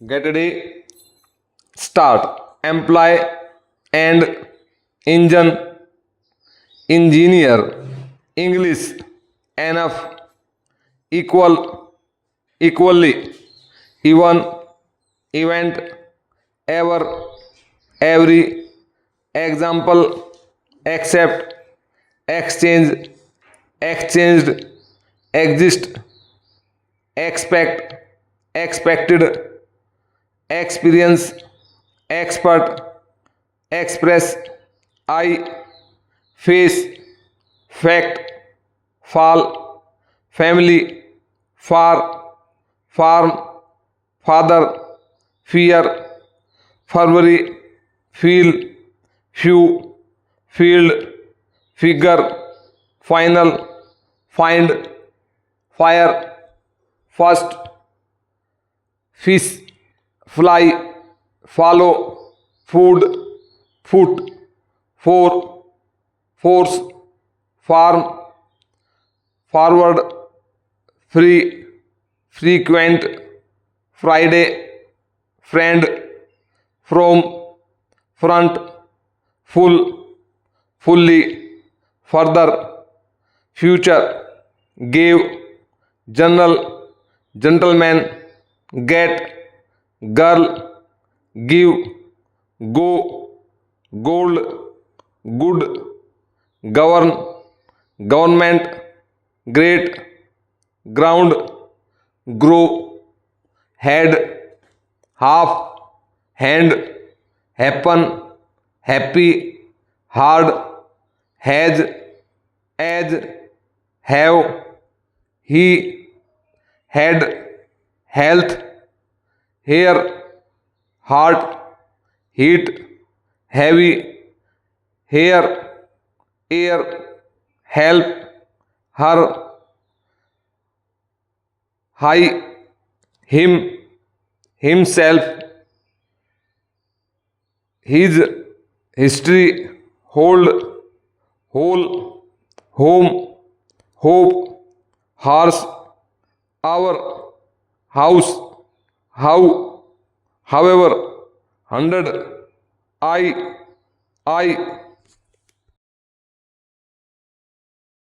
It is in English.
Get ready. Start. Employ and engine. Engineer. English. Enough. Equal. Equally. Even. Event. Ever. Every. Example. Accept. Exchange. Exchanged. Exist. Expect. Expected. Experience. Expert. Express. I. Face. Fact. Fall. Family. Far. Farm. Father. Fear. February. Feel. Few. Field. Figure. Final. Find. Fire. First. Fish. Fly. Follow. Food. Foot. For. Force. Farm. Forward. Free. Frequent. Friday. Friend. From. Front. Full. Fully. Further. Future. Gave. Journal. Gentleman. Get. Girl. Give. Go. Gold. Good. Govern. Government. Great. Ground. Grow. Head. Half. Hand. Happen. Happy. Hard. Has. As. Have. He. Had. Health. Hair. Heart. Heat. Heavy. Hair. Air. Help. Her. High. Him. Himself. His. History. Hold. Whole. Home. Hope. Horse. Our. House. How. However. 100. I.